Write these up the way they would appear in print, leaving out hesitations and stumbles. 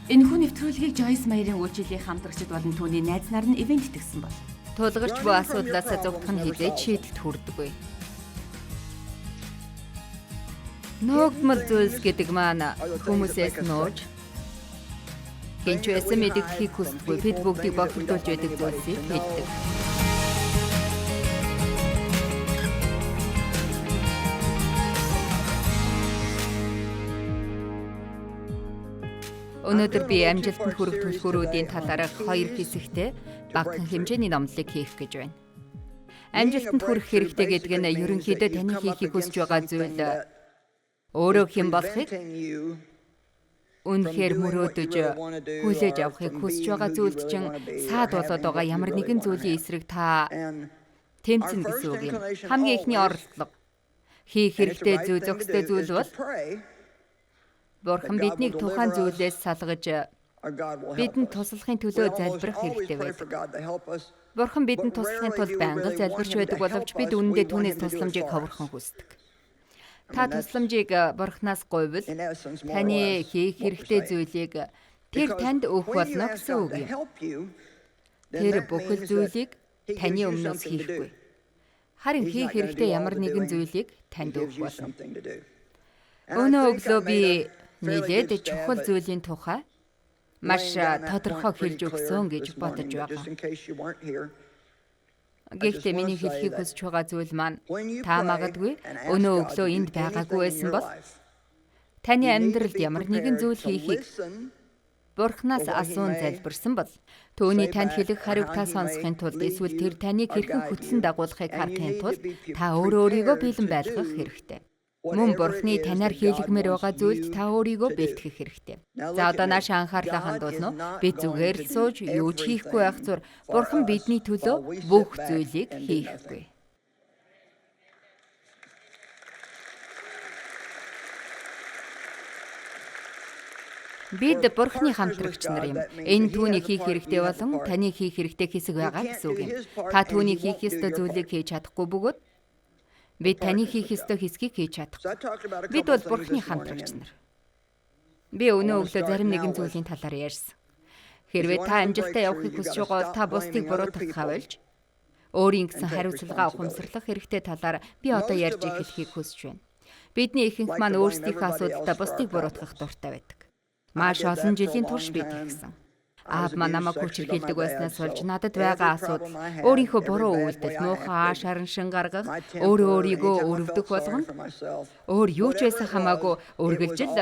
Энэхүү нэвтрүүлгийг Joyce Meyer-ийн үйлчлэлийн хамтрагчид болон түүний найз нар нь ивент итгэсэн бол тулгарч буй асуудлаас зогдох нь хизээч шийдэлд хүрдэггүй. Ногдмол зүйлс гэдэг маань хүмүүсээс нууж гинчээсэн мэддэхийг хүсдэггүй бид бүгдийг бохирдуулж байдаг зүйлсийг хэлдэг. Өнөөдөр би амжилтанд хүрэх түлхүүрүүдийн талаарх 2 хэсэгтээ багахан хэмжээний номлолыг хийх гэж байна. Амжилтанд хүрэх хэрэгтэй гэдэг нь ерөнхийдөө таны хийхийг хүсэж байгаа зүйл өөрөө хэн болохыг үнэхээр мөрөөдөж хүлээж авахыг хүсэж байгаа зүйлд чинь саад болоод байгаа ямар нэгэн зүйлийн эсрэг та тэмцэн гэсэн үг юм. Хамгийн ихний оролдлого хийх хэрэгтэй зүйл зохистой зүйл бол Бурхан биднийг тухайн зүйлээс салгаж бидэнд туслахын төлөө залбирах хэрэгтэй байдаг. Бурхан бидэнд туслахын тулд байнга залбирч байдаг боловч бид үнэндээ түүнээс тусламжийг ховорхон хүсдэг. Та тусламжийг Бурханаас гуйвал таны хийх хэрэгтэй зүйлийг тэр танд өгөх болно гэсэн үг юм. Тэр бүхэл зүйлийг таны өмнөөс хийхгүй. Харин хийх хэрэгтэй ямар нэгэн зүйлийг танд өгөх болно. Өнөө өглөө би нэлээд чухал зүйлийн тухай маш тодорхой хэлж өгсөн гэж бодож байгаа. Гэхдээ миний хэлхийг хүсэж байгаа зүйл маань та магадгүй өнөө өглөө энд байгаагүй байсан бол таны амьдралд ямар нэгэн зүйл хийхийг Бурханаас асуун залбирсан бол түүний танд хэлэх хариуг та сонсохын тулд эсвэл тэр таныг хэрхэн хөтлөн дагуулахыг харахын тулд та өөрийгөө бэлэн байлгах хэрэгтэй. Мөн Бурхны танаар хийлгэмээр байгаа зүйлд та өөрийгөө бэлтгэх хэрэгтэй. За одоо наашаа анхаарлаа хандуулна уу? Бид зүгээр л сууж юу ч хийхгүй байх зур Бурхан бидний төлөө бүх зүйлийг хийхгүй. Бид Бурхны хамтрагч нар юм. Энэ түүний хийх хэрэгтэй болон таны хийх хэрэгтэй хэсэг байгаа гэсэн үг юм. Та түүний хийх ёстой зүйлийг хийж чадахгүй бөгөөд бид таны хийх ёстой хэсгийг хийж чадахгүй. Бид бол Бурхны хамтрагч нар. Би өнөө өглөө зарим нэгэн зүйлийн талаар ярьсан. Хэрвээ та амжилттай явахыг хүсэж байгаа бол та бусдыг буруутгахаа болж өөрийн гэсэн хариуцлага ухамсарлах хэрэгтэй талаар би одоо ярьж эхлэхийг хүсэж байна. Бидний ихэнх маань өөрсдийнхөө асуудалтай бусдыг буруутгах дуртай байдаг. Маш олон жилийн турш би тэгсэн. Аав маань намайг хүчирхийлдэг байснаас болж надад байгаа асуудал өөрийнхөө буруу үйлдэл, муухай шаран шин гаргах, өөрийгөө өрөвдөх болгоно. Өөр юу ч байсан хамаагүй үргэлжил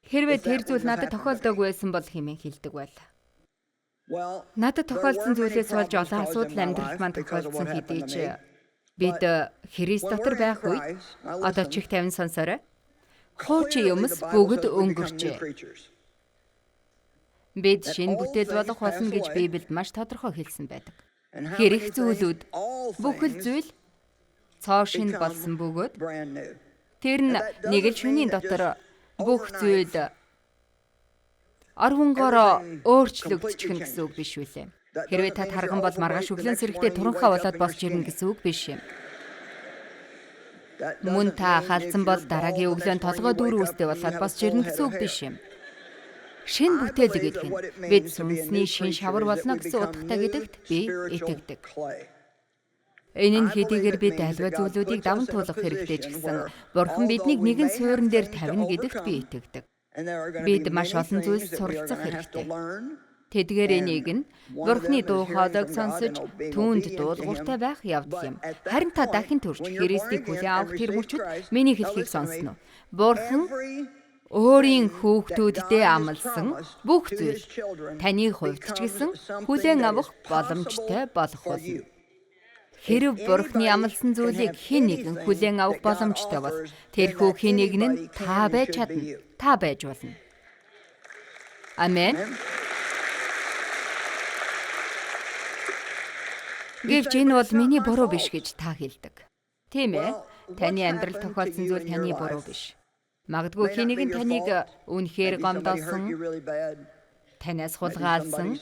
хэрвээ тэр зүйл надад тохиолдоогүй байсан бол хэмээн хэлдэг байл. Надад тохиолдсон зүйлээс болж олон асуудал амьдралд маань тохиолдсон хэдий ч бид Христ дотор байх үед одоо чих тавин сонсорой. Хуучин юмс бүгд өнгөрчээ. Бид шинэ бүтээл болох болно гэж Библиэд маш тодорхой хэлсэн байдаг. Хэрэг зүйлүүд бүхэл зүйл цоо шин болсон бөгөөд тэр нь нэг л шөнийн дотор бүх зүйл арвангаараа өөрчлөгдчихнэ гэсэн үг биш үлээ. Хэрвээ та тарган бол маргааш өглөө сэрэхдээ туранхаа болоод босч ирнэ гэсэн үг биш юм. Мөн та халдсан бол дараагийн өглөө толгой дүүр үстэй болоод босч ирнэ гэсэн үг биш юм. Шин бүтээл гэдэг нь бид сүнсний шин шавар болно гэсэн утгатай гэдэгт би итгэдэг. Энэ нь хэдийгээр бид альва зүйлүүдийг даван туулах хэрэгтэй ч гэсэн Бурхан биднийг нэгэн суурин дээр тавина гэдэгт би итгэдэг. Бид маш олон зүйлс суралцах хэрэгтэй. Тэдгээр энийг нь Бурханы дуу хоолойг сонсож түүнд дуулууртай байх явдал юм. Харин та дахин төрж Христийг хүлээн авах тэр мөчид миний хэлхийг сонсно. Бурхан өөрийн хүүхдүүддээ амласан бүх зүйл таны хувьд ч гэсэн хүлээн авах боломжтой болох болно. Хэрв Бурханы амласан зүйлийг хэн нэгэн хүлээн авах боломжтой бол тэрхүү хэн нэгэн нь та байж чадна. Та байж болно. Амен. Гэвч энэ бол миний буруу биш гэж та хэлдэг. Тийм ээ. Таны амьдрал тохиолдсон зүйл таны буруу биш. Магадгүй хэн нэгэн таныг үнэхээр гомдоосон, Танаас хулгайлсан,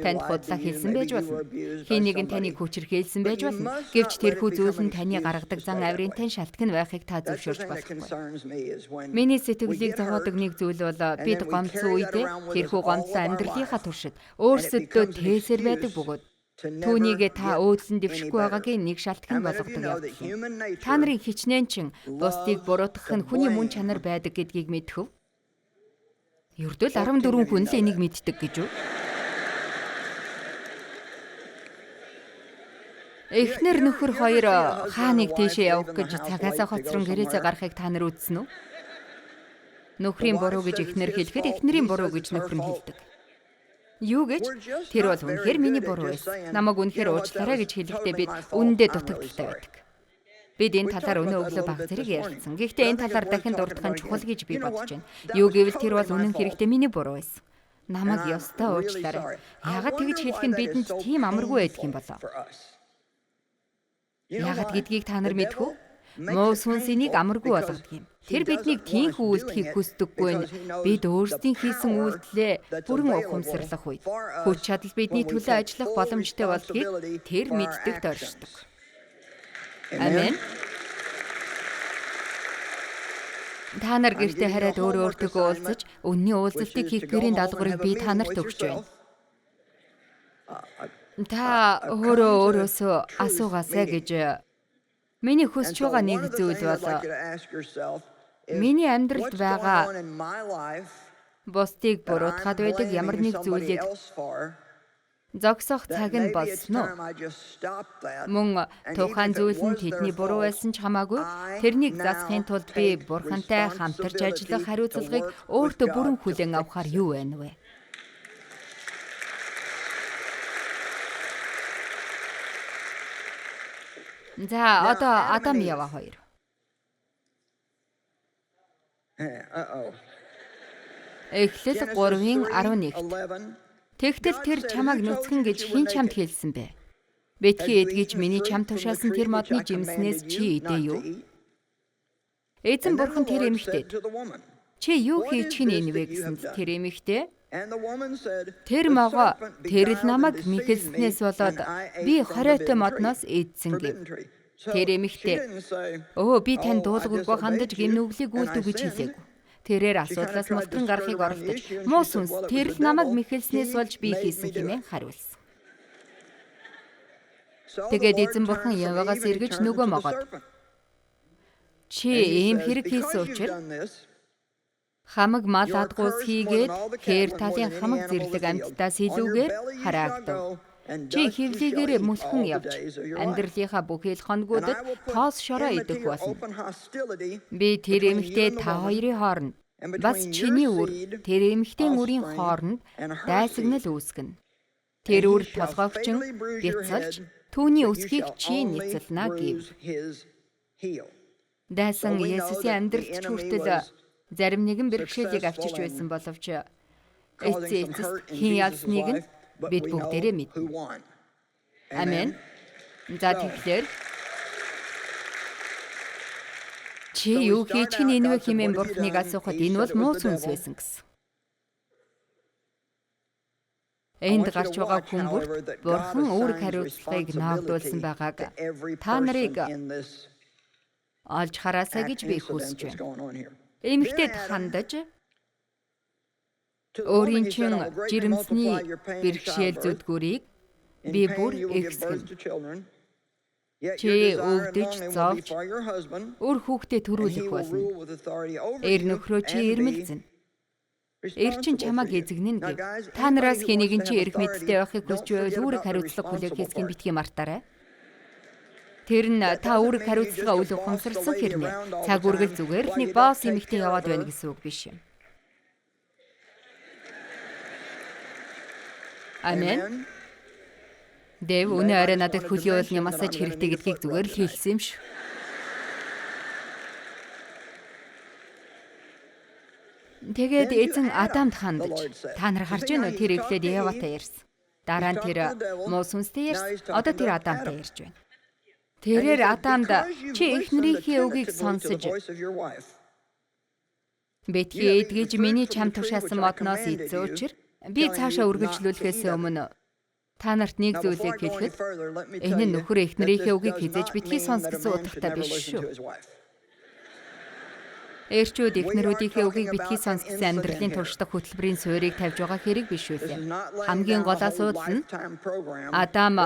танд худлаа хэлсэн байж болно. Хэн нэгэн таныг хүчирхийлсэн байж болно. Гэвч тэрхүү зүйл нь таны гаргадаг зан авирынтай шалтгаан байхыг та зөвшөөрч болохгүй. Миний сэтгэлийг зовоодог нэг зүйл бол бид гомдсон үедээ тэрхүү гомдлоо амьдралынхаа туршид өөрсөддөө тээсэр байдаг бөгөөд түүнийг та өөдлөн дэвшихгүй байгаагийн нэг шалтгаан болгодог явдал. Та нарын хичнээн чин бусдыг буруутгах нь хүний мөн чанар байдаг гэдгийг мэдэх үү? Ердөө л 14 хүн л энийг мэддэг гэж үү? Эхнэр нөхөр хоёр хааныг тийшээ явах гэж цагаасаа хоцрон гэрээсээ гарахыг та нар үзсэн үү? Нөхрийн буруу гэж эхнэр хэлэхэд эхнэрийн буруу гэж нөхөр нь хэлдэг. Юу гэж? Тэр бол үнэхээр миний буруу байсан. Намайг үнэхээр уучлаарай гэж хэлэхдээ бид үнэндээ дутагдaltaй байдаг. Бид энэ талаар өнөө өглөө баг зэрэг ярилцсан. Гэхдээ энэ талаар дахин дурдах нь чухал гэж би бодож байна. Юу гэвэл тэр бол үнэн хэрэгтээ миний буруу байсан. Намайг ёстой уучлаарай. Яагаад тэгж хэлэх нь бидэнд тийм амаргүй байдаг юм болоо? Яагаад гэдгийг та нар мэдэх үү? Муу сүнс энийг амаргүй болгодог юм. Тэр биднийг тийхүү үйлдэхийг хүсдэггүй нь бид өөрсдийн хийсэн үйлдэлээ бүрэн ухамсарлах үед хүч чадал бидний төлөө ажиллах боломжтой болдгийг тэр мэддэг доршдог. Амен. Та нар гэртээ хараад өөртөө уулзаж, үнний уулзалтыг хийх гэрийн даалгаврыг би та нарт өгч байна. Та өөрөөсөө асуугаасай гэж миний хүсэж байгаа нэг зүйл бол миний амьдралд байгаа бусдыг буруутгаад байдаг ямар нэг зүйлийг зогсоох цаг нь болсон уу? Мөн тухайн зүйл нь тэдний буруу байсан ч хамаагүй тэрнийг засахын тулд би Бурхантай хамтарч ажиллах хариуцлагыг өөртөө бүрэн хүлээн авахар юу байна вэ? За одоо Адам Ява хоёр. Эхлэл 3:11. Тэгтэл тэр чамайг нүцгэн гэж хэн чамд хэлсэн бэ? Бэтгий эдгэж миний чам тушаасан тэр модны жимснээс чи идэ юу? Эзэн бурхан тэр эмэгтэйд чи юу хийж хин энэ вэ гэсэнд тэр эмэгтэй тэр могоо тэр л намайг мэхэлснээс болоод би хориотой модноос идсэн гэв. Тэр эмэгтэй би тань дуулуургүй хандаж гимнүглийг үлдв гэж хэлэв. Тэрээр асуудлаас мултран гарахыг оролдож муу сүнс тэр л намайг мэхэлснээс болж би хийсэн хэмээн хариулсан. Тэгээд эзэн бурхан Явагаас эргэж нөгөө могоод чи ийм хэрэг хийсэн учраас хамаг мал адгуус хийгээд хээр талын хамаг зэрлэг амьтдаас илүүгээр хараагдав. Чи хевлийгээр мөлхөн явж амьдралынхаа бүх ил хоногудад тоос шороо идэх болно. Би тэр эмэгтэй та хоёрын хооронд бас чиний үр тэр эмэгтэйн үрийн хооронд дайсагнал үүсгэнэ. Тэр үр толгоогчин бяцалж түүний өсхийг чи нийцэлнэ гэв. Дайсан Есүсийн амьдралд ч хүртэл зарим нэгэн бэрхшээлийг авчирч байсан боловч эцэст хин ялсныг нь бид бүгдээрээ мэднэ. Амен. За тэгэхээр чи юу хийж гин энэ вэ хэмээн бурхныг асуухад энэ бол муу сүнс байсан гэсэн. Энд гарч байгаа хүмүүст бурхан үүрэг хариуцлагыг наагдуулсан байгааг та нарыг олж хараасай гэж би хүсэж байна. Эмэгтэйд хандаж өөрийн чин жирэмсний бэрхшээл зүдгүүрийг би бүр ихсгэн. Чи өвдөж зовж үр хүүхдээ төрүүлэх болно. Эр нөхрөө чи ирмэлзэн. Эр чин чамайг эзэгнэн гэв. Та нараас хэнийг чи эрх мэдтэй байхыг хүсч байвал үүрэг хариуцлага хүлээх хэсгийг битгий мартаарай. Тэр нь та үүрэг хариуцлага үл ухамсарласан хэрнээ. Цаг үргэл зүгээр л нэг босс эмэгтэй яваад байна гэсэн үг биш юм. Амен. Дэв өнөө арай надад хөлийн уулны массаж хэрэгтэй гэдгийг зүгээр л хэлсэн юм шүү. Тэгээд эзэн Адамд хандаж та нар харж байна уу тэр эхлээд Еватай ярьсан. Дараа нь тэр муу сүнстэй ярьсан. Одоо тэр Адамтай ярьж байна. Тэрээр Адамд чи эхнэрийнхээ үгийг сонсож бэтгий эдгэж миний чам тушаасан модноос идсэн учраас Би цаашаа үргэлжлүүлэхээс өмнө та нарт нэг зүйлийг хэлэхэд энэ нь нөхөр эхнэрийнхээ үгийг хизээж битгий сонсгосон утгатай биш шүү. Эрчүүд эхнэрүүдийнхээ үгийг битгий сонсгосон амьдралын туршдах хөтөлбөрийн суурийг тавьж байгаа хэрэг биш үлээ. Хамгийн гол асуудал нь Адам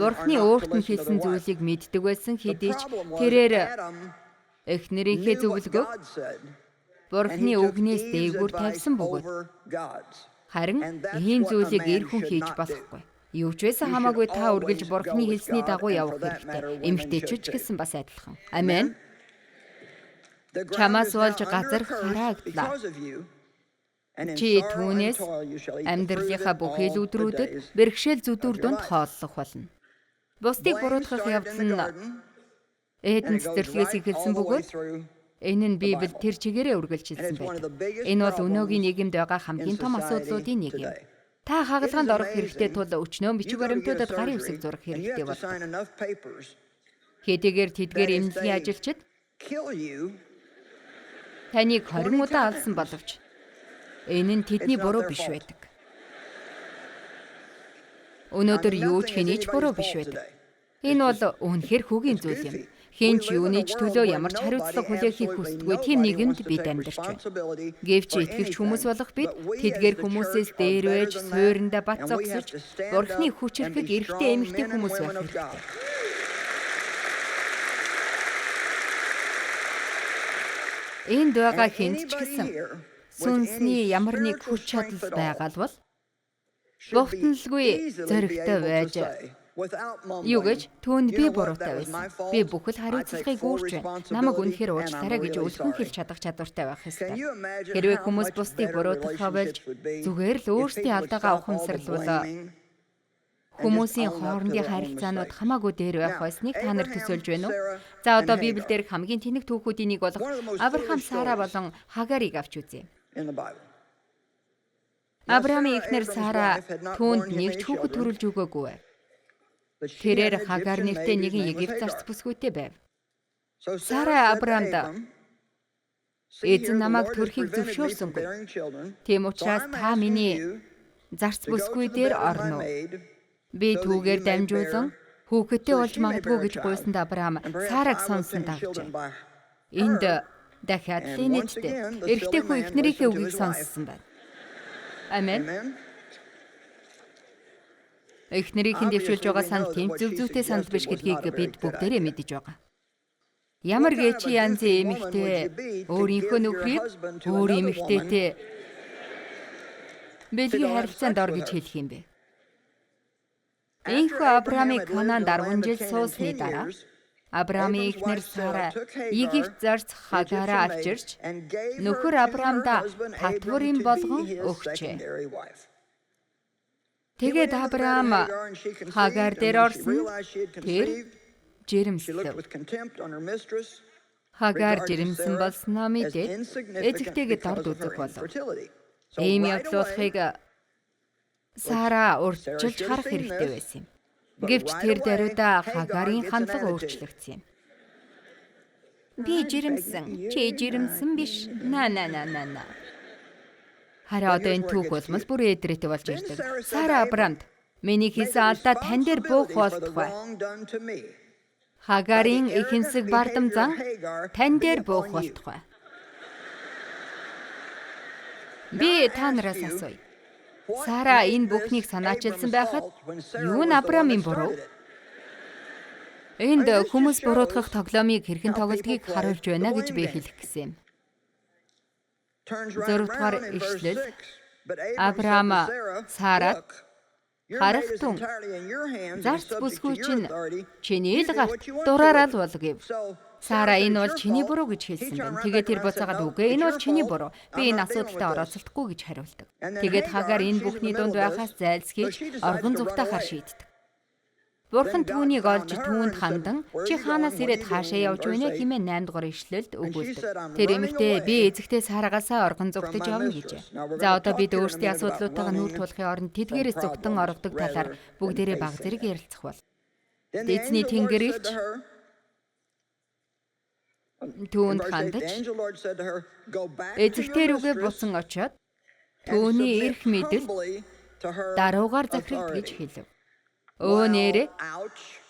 Бурхны өөрт нь хэлсэн зүйлийг мэддэг байсан хэдий ч тэрээр эхнэрийнхээ зөвлөгөөг Бурхны үгнээс дээгүүр тавьсан бөгөөд харин ийм зүйлийг эр хүн хийж болохгүй. Юу ч байсан хамаагүй та үргэлж Бурхны хэлсний дагуу явах хэрэгтэй. Эмэгтэйчүүд ч гэсэн бас адилхан. Амен. Чамаас болж газар хараагдлаа. Чи түүнээс амьдралынхаа бүх илүүдрүүдэд бэрхшээл зүдүр донд хооллох болно. Бусдыг буруутгах явдал нь Эден цэцэрлэгээс эхэлсэн бөгөөд энэ нь Библиэд тэр чигээрээ үргэлжилсэн байдаг. Энэ бол өнөөгийн нийгэмд байгаа хамгийн том асуудлуудын нэг юм. Та хагалгаанд орох хэрэгтэй тул өчнөө бичиг баримтуудад гарын үсэг зурах хэрэгтэй болно. Хэдийгээр тэдгээр эмнэлгийн ажилчид таныг 20 удаа алсан боловч энэ нь тэдний буруу биш байдаг. Өнөөдөр юу ч хэний ч буруу биш байдаг. Энэ бол үнэхээр хүүгийн зүйл юм. Хэн ч юуны ч төлөө ямар ч хариуцлага хүлээхийг хүсдэггүй тийм нийгэмд бид амьдарч байна. Гэвч итгэгч хүмүүс болох бид тэдгээр хүмүүсээс дээр байж суурьндаа бат зогсож Бурхны хүчрхэг эрэгтэй эмэгтэй хүмүүс байх хэрэгтэй. Энд байгаа хэнд ч гэсэн сүнсний ямар нэг хүч чадал байгаа бол бовтнолгүй зоригтой байж юу гэж түүнд би буруутай байсан. Би бүхэл хариуцлагыг үүрч байна. Намайг үнэхээр уучлаарай гэж өлгөн хэлж чадах чадвартай байх ёстой. Хэрвээ хүмүүс бусдыг буруутгахаа болж зүгээр л өөрсдийн алдаагаа ухамсарлавал хүмүүсийн хоорондын харилцаанууд хамаагүй дээр байх байсныг та нар төсөөлж байна уу? За одоо Библиэлд хамгийн тэнэг түүхүүдийн нэг болох Авраам, Сара болон Хагарыг авч үзье. Авраамын эхнэр Сара түүнд нэг ч хүүхэд төрүүлж өгөөгүй. Тэрээр Хагар нэртэй нэгэн Египт зарц бүсгүйтэй байв. Сара Авраамд эзэн намайг төрөхийг зөвшөөрсөнгүй. Тийм учраас та миний зарц бүсгүй дээр орно. Би түүгээр дамжуулан хүүхэдтэй болж магадгүй гэж гуйсанд Авраам Сараг сонсон дагжээ. Энд дахиад л нийтдээ эрэгтэй хүн эхнэрийнхээ үгийг сонссон байна. Амен. Эхнэрийнхэн дэвшүүлж байгаа санал тийм зөв-зүйтэй санал биш гэдгийг бид бүгдээрээ мэдэж байгаа. Ямар гэч янзын эмэгтэй өөрийнхөө нөхрийг өөр эмэгтэйтэй бэлгийн харилцаанд ор гэж хэлэх юм бэ? Энэхүү Авраамыг Канаанд 10 жил суусны дараа Авраамын эхнэр Сара Египт зарц Хагараа авчирч нөхөр Авраамда татварын болгон өгчээ. Тэгээд Авраам Хагар дээр орсон. Тэр жирэмслэв. Хагар жирэмсэн болсноо мэдээд эзэгтэйгээ дорд үзэх болов. Ийм явдал болохыг Сара урьдчилж харах хэрэгтэй байсан юм. Гэвч тэр даруйда Хагарын хандлага өөрчлөгдсөн юм. Би жирэмсэн, чи жирэмсэн биш. На. Харин одоо энэ түүх болмол бүр эдрээтэй болж ирдэг. Сара Авраамд миний хийсэн алдаа тань дээр буух болтугай. Хагарын ихэмсэг бардам зан тань дээр буух болтугай. Би та нараас асууя. Сара энэ бүхнийг санаачилсан байхад юу нь Авраамын буруу? Энд хүмүүс буруутгах тоглоомыг хэрхэн тоглодгийг харуулж байна гэж би хэлэх гэсэн юм. 6-р ишлэл Авраам Сарад харахтун зарц бүсгүй чинь чиний л гарт дураараа л бол гэв. Сара энэ бол чиний буруу гэж хэлсэн байна. Тэгээд тэр буцаагаад үгүй энэ бол чиний буруу. Би энэ асуудалтай орооцолдохгүй гэж хариулдаг. Тэгээд Хагар энэ бүхний дунд байхаас зайлсхийж оргон зүгтээ хар шийддэг. Бурхан түүнийг олж түүнд хандан чи хаанаас ирээд хаашаа явж байна хэмээн 8-р ишлэлд өгүүлдэг. Тэр эмэгтэй би эзэгтэй Сараагаасаа оргон зүгтэж явна гэжээ. За одоо бид өөрсдийн асуудлуудтайгаа нүүр тулахын оронд тэдгээрээс зүгтэн орогдог талаар бүгдээрээ баг зэрэг ярилцах бол. Эзний тэнгэр элч түүнд хандаж эзэгтэй рүүгээ буцан очиод Түүний эрх мэдэл даруугаар захирагд гэж хэлв. Өө нэрэ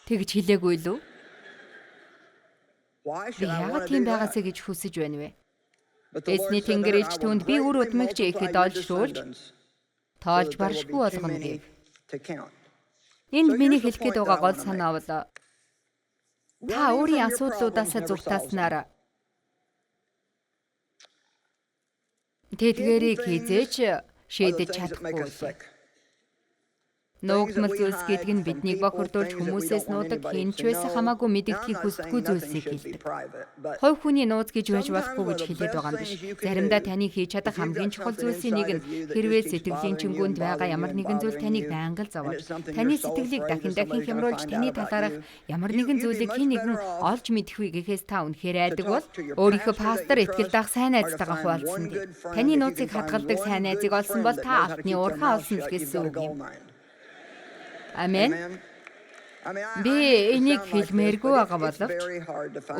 тэгж хэлээгүй лүү? Би яагаад тийм байгаасаа гэж хүсэж байна вэ? Эзний Тэнгэр элч түүнд би үр удмагч ихэд олжруулж тоолж баршгүй болгоно гэв. Энд миний хэлэх гээд байгаа гол санаа бол та өөрийн асуудлуудаасаа зуртааснаар тэдгээрийг хизээч шийдэж чадахгүй. Нуугдмал зүйлс гэдэг нь биднийг бохирдуулж хүмүүсээс нуудаг хинч байсан хамаагүй мэдэгдэхийг хүсдэггүй зүйлсийг хэлдэг. Хувь хүний нууц гэж байж болохгүй гэж хэлээд байгаа юм биш. Заримдаа таны хийж чадах хамгийн чухал зүйлсийн нэг нь хэрвээ сэтгэлийн чингүүнд байгаа ямар нэгэн зүйл таныг байнга л зовоож, таны сэтгэлийг дахин хямруулж таны талаарх ямар нэгэн зүйлийг хэн нэгэн олж мэдэхгүй гэхээс та үнэхээр айдаг бол өөрийнхөө пастор итгэл даах сайн найзтайгаа хуваалцсан. Таны нууцыг хадгалдаг сайн найзыг олсон бол та алтны уурхаа олсон гэсэн үг юм. Амен. Би энийг хэлмээргүй байгаа боловч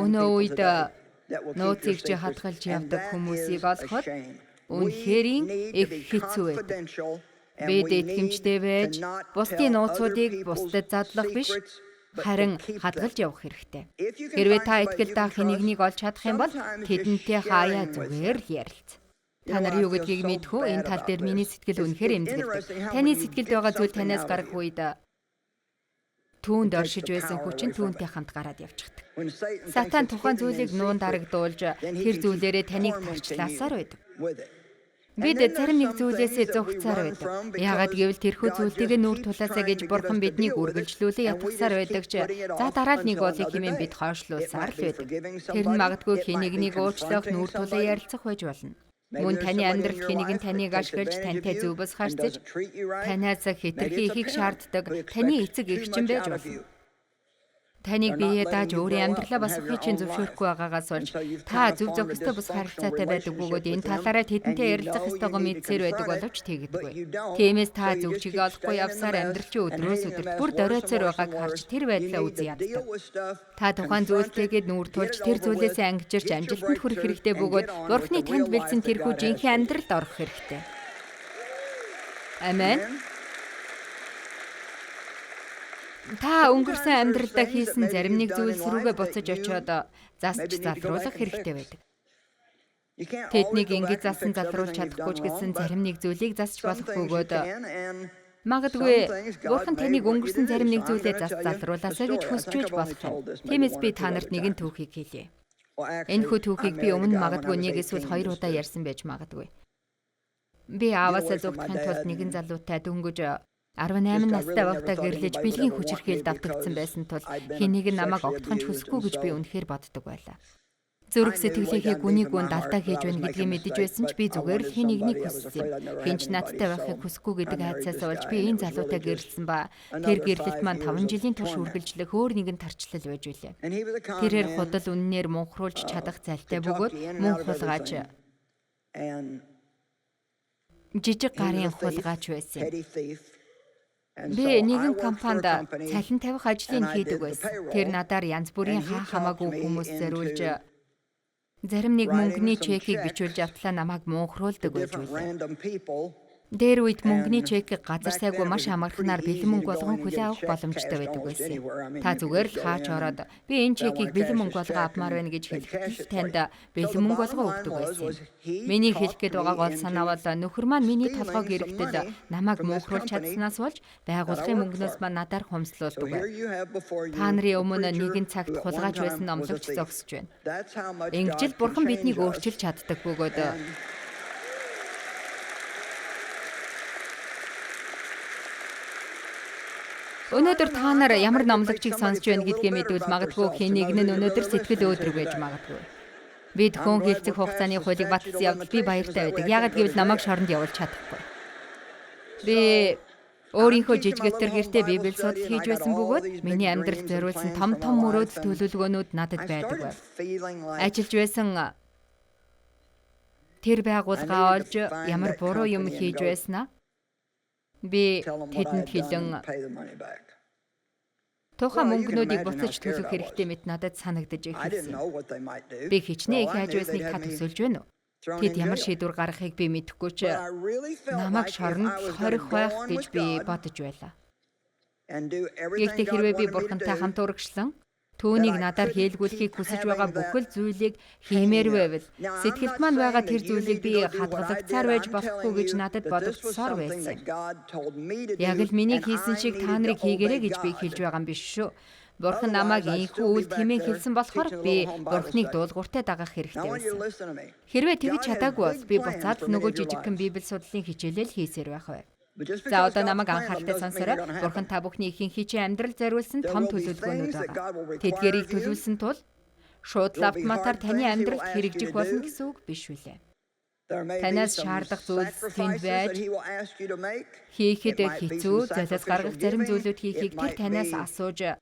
өнөө үед нууцыг чи хадгалж явдаг хүмүүсийг олоход үнэхээр их хэцүү байдаг. Бид итгэмжтэй байж бусдын нууцуудыг бусдад задлах биш, харин хадгалж явах хэрэгтэй. Хэрвээ та итгэл даах нэгнийг олж чадах юм бол тэдэнтэй хаяа зүгээр л ярилц. Та нар юу гэдгийг мэдэх үү? Энэ тал дээр миний сэтгэл үнэхээр эмзэглэдэг. Таны сэтгэлд байгаа зүйл танаас гарах үед түүнд оршиж байсан хүч нь түүнтэй хамт гараад явчихдаг. Сатан тухайн зүйлийг нуун дарагдуулж тэр зүйлээрээ таныг тарчлаасаар байдаг. Бид зарим нэг зүйлээсээ зогцсаар байдаг. Яагаад гэвэл тэрхүү зүйлтэйгээ нүүр тулаасаа гэж бурхан биднийг үргэлжлүүлэн ятгахсаар байдаг ч за дараа л нэг болыг хэмээн бид хойшлуулсаар л байдаг. Тэр нь магадгүй хэнийг уучлах, нүүр тулаа ярилцах байж болно. Мөн таны амьдралд хэнийг нь таныг ашиглаж тантай зөв бус харьцаж танаас хэтэрхий ихийг шаарддаг таны эцэг эгчин байж болно. Таныг бие дааж өөрийн амьдралаа бас ухыг чинь зөвшөөрөхгүй байгаагаас болж та зөв зохистой бус харилцаатай байдаг бөгөөд энэ талаараа тэдэнтэй ярилцах ёстойгоо мэдсээр байдаг боловч тэгдэггүй. Тиймээс та зөв чигээ олохгүй явсаар амьдрал чи өдрөөс өдөрт бүр дөрөөцөр байгааг харж тэр байдлаа үзье яддаг. Та тухайн зүйлтэйгээ нүүр тулж тэр зүйлээсээ ангижирч амжилтанд хүрэх хэрэгтэй бөгөөд Бурхны танд бэлдсэн тэрхүү жинхэнэ амьдралд орох хэрэгтэй. Амен. Та өнгөрсөн амьдралдаа хийсэн зарим нэг зүйлс рүүгээ буцаж очиод засч залруулах хэрэгтэй байдаг. Тэднийг ингэж засан залруулж чадахгүй ч гэсэн зарим нэг зүйлийг засч болох бөгөөд магадгүй Бурхан таныг өнгөрсөн зарим нэг зүйлээ зас залруулаасаа гэж хүсч байж болох юм. Тиймээс би та нарт нэгэн түүхийг хэлье. Энэхүү түүхийг би өмнө магадгүй нэг эсвэл хоёр удаа ярьсан байж магадгүй. Би ааваасаа зүгтхийн тулд нэгэн залуутай дөнгөж 18 настай байхдаа гэрлэж бэлгийн хүчирхийлд автагдсан байсан тул хэнийг намайг огтхон ч хүсэхгүй гэж би үнэхээр боддог байлаа. Зүрх сэтгэлийнхээ гүнийг гүн далдаа хийж байна гэдгийг мэдэж байсан ч би зүгээр л хэн нэгнийг хүссэн юм. Хинч надтай байхыг хүсэхгүй гэдэг айцаас болж би энэ залуутай гэрлсэн ба тэр гэрлэлт маань 5 жилийн турш үргэлжлэх өөр нэгэн тарчлал байж үлээ. Тэрээр худал үннээр мунхруулж чадах залтай бөгөөд мөн хулгаач жижиг гарын хулгаач байсан. Би нэгэн компанид цалин тавих ажлыг хийдэг байсан. Тэр надаар янз бүрийн хамаагүй хүмүүс зориулж зарим нэг мөнгөний чекийг бичүүлж автлаа намайг мунхруулдаг байж байлаа. Дээр үед мөнгөний чекийг газар сайгүй маш амархнаар бэлэн мөнгө болгон хүлээн авах боломжтой байдаг байсан. Та зүгээр л хаач ороод би энэ чекийг бэлэн мөнгө болгоо авмаар байна гэж хэлэхдээ танд бэлэн мөнгө болгоо өгдөг байсан. Миний хэлэх гээд байгаа гол санаа бол нөхөр маань миний толгойг эрэхтэл намайг мөнхруулж чадсанаас болж байгууллагын мөнгнөөс маань надаар хумслуулдаг байв. Та нарын өмнө нэгэн цагт хулгайч байсан номлогч зогсож байна. Ингэж л Бурхан биднийг өөрчилж чаддаг бөгөөд өнөөдөр та нар ямар номлогчийг сонсч байна гэдгээ мэдвэл магадгүй хэнийг нь өнөөдөр сэтгэл өөдрөг байж магадгүй. Бид хүн хэлцэх хугацааны хуулийг баталсан явдал би баяртай байдаг. Яагаад гэвэл намайг шоронд явуулж чадахгүй. Би өөрийнхөө жижигтэр гэртээ Библи судал хийж байсан бөгөөд миний амьдралд зориулсан том мөрөөдөл төлөвлөгөөнүүд надад байдаг байв. Ажиллаж байсан тэр байгууллага олж ямар буруу юм хийж байснаа би тэдэнд хэлэн тухайн мөнгнүүдийг буцаж төлөх хэрэгтэй мэт надад санагдаж эхэлсэн. Би хичнээн их хайж байсныг та төсөөлж байна уу? Тэд ямар шийдвэр гаргахыг би мэдэхгүй ч намайг шоронд хорих байх гэж би бодож байлаа. Гэхдээ хэрвээ би бурхантай хамт урагшлан түүнийг надаар хийлгүүлэхийг хүсэж байгаа бүхэл зүйлийг хиймээр байвал сэтгэлд маань байгаа тэр зүйлийг би хадгалагцаар байж болохгүй гэж надад бодогдсоор байсан. Яг л миний хийсэн шиг та нарыг хийгээрэй гэж би хэлж байгаа юм биш шүү. Бурхан намайг ийхүү үйл тэмээн хэлсэн болохоор би Бурханыг дуулууртай дагах хэрэгтэй байсан. Хэрвээ тэгж чадаагүй бол би буцаад нөгөө жижигхэн Библи судлалын хичээлэл хийсээр байх байв. За одоо намайг анхааралтай сонсорой. Бурхан та бүхний ихэнх чинь амьдрал зориулсан том төлөвлөгөөнүүд байгаа. Тэдгээрийг төлөвлөсөн тул шууд автоматар таны амьдралд хэрэгжих болно гэсэн үг биш үлээ. Танаас шаардах зүйлс тэнд байж хийхэд хэцүү, золиос гаргах зарим зүйлүүд хийхийг тэр танаас асууж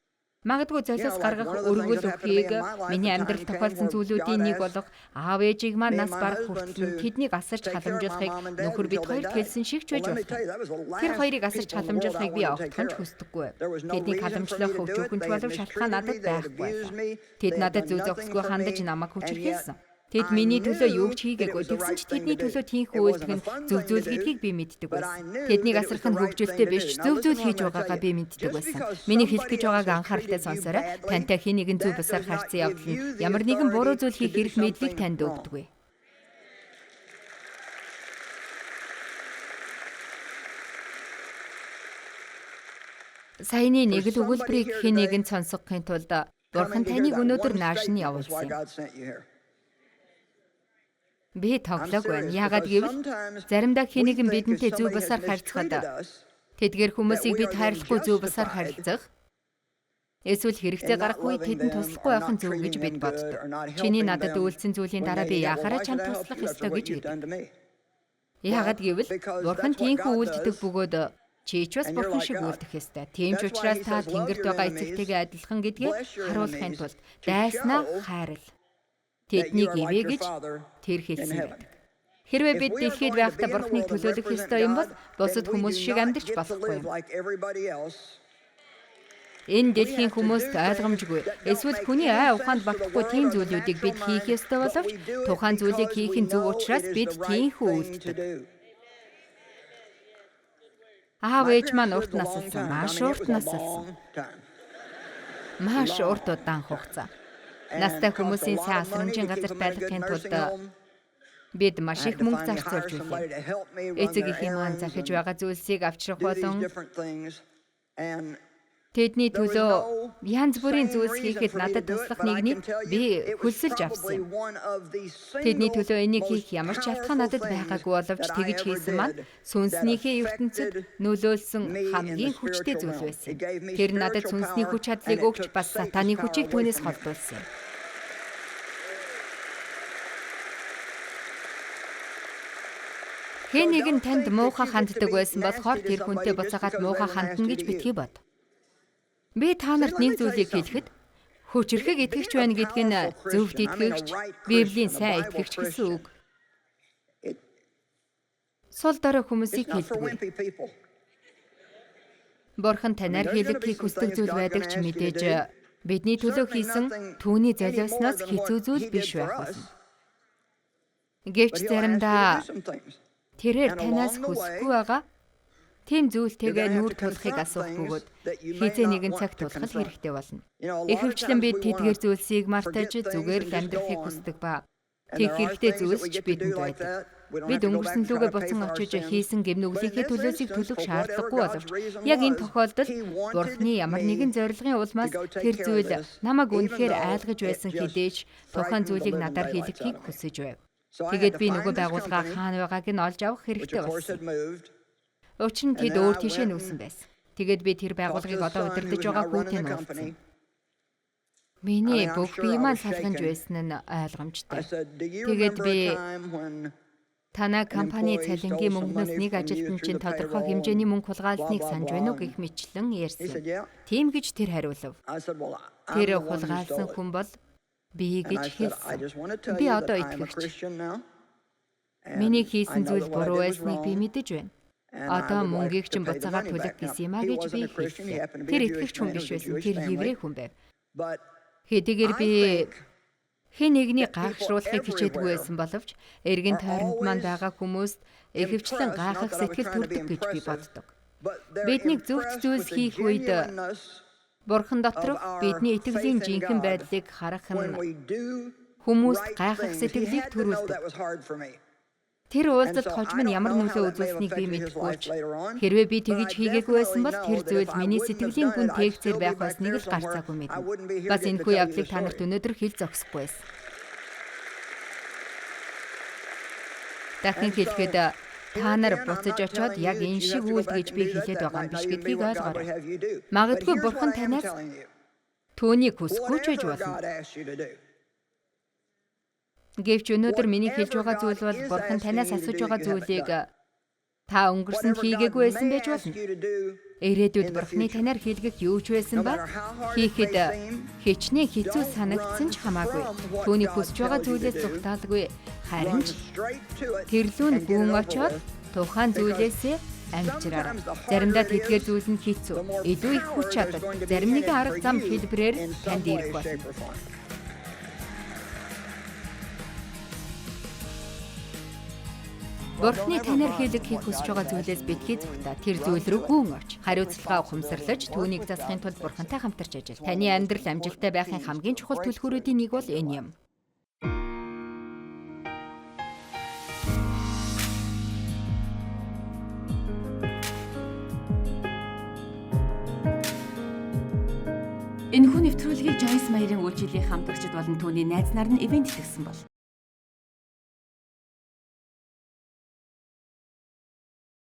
магадгүй золиос гаргах өргөл өгөхийг миний амьдралд тохиолдсон зүйлүүдийн нэг болох аав ээжийг маань нас барах хүртэл тэднийг асарч халамжуулахыг нөхөр бид хоёрт хэлсэн шиг ч байж болох. Тэр хоёрыг асарч халамжуулахыг би огтхон ч хүсдэггүй. Тэднийг халамжлах өчүүхэн ч болов шалтгаан надад байхгүй. Тэд надад зүй зохисгүй хандаж намайг хүчирхийлсэн. Тэд миний төлөө юу ч хийгээгүй. Тэгсэн ч тэдний төлөө тийхүү үйлдэх нь зөв зүйл гэдгийг би мэддэг байсан. Тэднийг асрах нь хөвгөлтэй биш, зөв зүйл хийж байгаагаа би мэддэг байсан. Миний хэлэх гэж байгааг анхааралтай сонсорой. Тантай хин нэгэн зөв бусаар харьцан явдал нь ямар нэгэн буруу зүйл хийх эрх мэдлийг танд өгдөггүй. Саяны нэг л өгүүлбэрийг хэн нэгэнд сонсгохын тулд Бурхан таныг өнөөдөр нааш нь явуулсан юм. Би тоглоог байна. Яагаад гэвэл заримдаа хэн нэгэн бидэнтэй зөв бусаар харьцахад тэдгээр хүмүүсийг бид хайрлахгүй зөв бусаар харилцах эсвэл хэрэгтэй гарах үед тэдэнд туслахгүй байх нь зөв гэж бид боддог. Чиний надад үйлцэн зүйлийн дараа би яахаараа чамд туслах ёстой гэж гэдэг. Яагаад гэвэл Бурхан тийхүү үйлддэг бөгөөд чи ч бас Бурхан шиг үйлдэх ёстой. Тийм ч учраас та Тэнгэрт байгаа эцэгтэйгээ адилхан гэдгийг харуулахын тулд дайснаа хайрл. Тэднийг ивэ гэж тэр хэлсэн байдаг. Хэрвээ бид дэлхийд байхдаа Бурханыг төлөөлөх ёстой юм бол бусад хүмүүс шиг амьдарч болохгүй юм. Энэ дэлхийн хүмүүст ойлгомжгүй. Эсвэл хүний ай ухаанд багтахгүй тийм зүйлүүдийг бид хийх ёстой боловч тухайн зүйлийг хийх нь зөв учраас бид тийхүү үйлддэг. Аав ээж маань урт насалсан, маш урт насалсан. Маш урт удаан хугацаа. Настай хүмүүсийн сайн асрамжийн газар байлгахын тулд бид маш их мөнгө зарцуулж байлаа. Эцэг эхийн маань захиж байгаа зүйлсийг авчрах болон тэдний төлөө янз бүрийн зүйлс хийхэд надад туслах нэгнийг би хөлсөлж авсан юм. Тэдний төлөө энийг хийх ямар ч шалтгаан надад байгаагүй боловч тэгж хийсэн маань сүнснийхээ ертөнцид нөлөөлсөн хамгийн хүчтэй зүйл байсан. Тэр надад сүнсний хүч чадлыг өгч бас сатаны хүчийг түүнээс холдуулсан юм. Хэн нэгэн танд муухай ханддаг байсан болохоор тэр хүнтэй буцаагаад муухай хандна гэж битгий бод. Би та нарт нэг зүйлийг хэлэхэд хүчрхэг итгэгч байна гэдг нь зөвхт итгэгч, Библийн сайн итгэгч гэсэн үг. Сул дорой хүмүүсийг хэлдэг. Бурхан танаар хийлгэхийг хүсдэг зүйл байдаг ч мэдээж бидний төлөө хийсэн түүний золиосноос хэцүү зүйл биш байх болно. Гэвч заримдаа тэрээр танаас хүсэхгүй байгаа тийм зүйлтэйгээ нүүр тулахыг асуух бөгөөд хизээ нэгэн цаг тулах хэрэгтэй болно. Ихэвчлэн бид тэдгээр зүйлсийг мартаж зүгээр л амьдрахыг хүсдэг ба тэг хэрэгтэй зүйлс ч бидэнд байдаг. Бид өнгөрсөн лүгээ буцан очиж хийсэн гэмнүглийнхээ төлөөсийг төлөх шаардлагагүй боловч яг энэ тохиолдолд Бурхны ямар нэгэн зорилгын улмаас тэр зүйл намайг үнэхээр айлгаж байсан хэдээч тухайн зүйлийг надаар хийлгэхийг хүсэж байв. Тэгээд би нөгөө байгууллага хаана байгааг нь олж авах хэрэгтэй болсон. Учир нь тэд өөр тийшээ нүүсэн байсан. Тэгээд би тэр байгууллагыг одоо удирдах байгаа хүүтэй нуулсан. Миний бүх бие маань салгамж байсан нь ойлгомжтой. Тэгээд би танай компани цалингийн мөнгнөөс нэг ажилтан чинь тодорхой хэмжээний мөнгө хулгайлсныг санаж байна уу гэх мэтлэн ярьсан. Тийм гэж тэр хариулав. Тэр хулгайлсан хүн бол би гэж хэлсэн. Би одоо итгэгч. Миний хийсэн зүйл буруу байсныг би мэдэж байна. Одоо мөнгийг чинь буцаагаар төлөх гэсэн юм а гэж би хэлсэн. Тэр итгэгч хүн биш байсан. Тэр еврей хүн байв. Хэдийгээр би Хэн нэгний гайхшруулахыг хичээдгүй байсан боловч эргэн тойронд маань байгаа хүмүүст ихэвчлэн гайхах сэтгэл төрдөг гэж би боддог. Биднийг зөвхт зүйлс хийх үед Бурхан доторх бидний итгэлийн жинхэнэ байдлыг харах нь хүмүүст гайхах сэтгэлийг төрүүлдэг. Тэр уулзалт хожим нь ямар нөлөө үзүүлсэнийг би мэдэхгүй ч хэрвээ би тэгж хийгээгүй байсан бол тэр зүйл миний сэтгэлийн гүн тээгцээр байх байсныг л гарцаагүй мэднэ. Бас энэхүү явдлыг та нарт өнөөдөр хэлж зогсохгүй байсан. Дахин хэлэхэд та нар буцаж очиод яг энэ шиг үйлд гэж би хэлээд байгаа юм биш гэдгийг ойлгоорой. Магадгүй Бурхан танаас түүнийг хүсэхгүй ч байж болно. Гэвч өнөөдөр миний хэлж байгаа зүйл бол Бурхан танаас асууж байгаа зүйлийг та өнгөрсөнд хийгээгүй байсан байж болно. Ирээдүйд Бурханы танаар хийлгэх юу ч байсан ба хийхэд хичнээн хэцүү санагдсан ч хамаагүй. Түүний хүсэж байгаа зүйлээс зүгтаалгүй харин ч тэрлүүн гүн очоод тухайн зүйлээсээ амжираар. Заримдаа тэдгээр зүйл нь хэцүү, илүү их хүч чадал, зарим нэгэн арга зам хэлбэрээр танд ирэх болно. Бурханы танаар хийх хүсэж байгаа зүйлээс битгий зүгтаа тэр зүйл рүү гүн орч. Хариуцлагаа ухамсарлаж түүнийг засахын тулд Бурхантай хамтарч ажил. Таны амьдрал амжилттай байхын хамгийн чухал түлхүүрүүдийн нэг бол энэ юм. Энэхүү нэвтрүүлгийг Joyce Meyer-ийн үйлчилгээ хамтрагчид болон түүний найз нар нь ивент хийсэн бол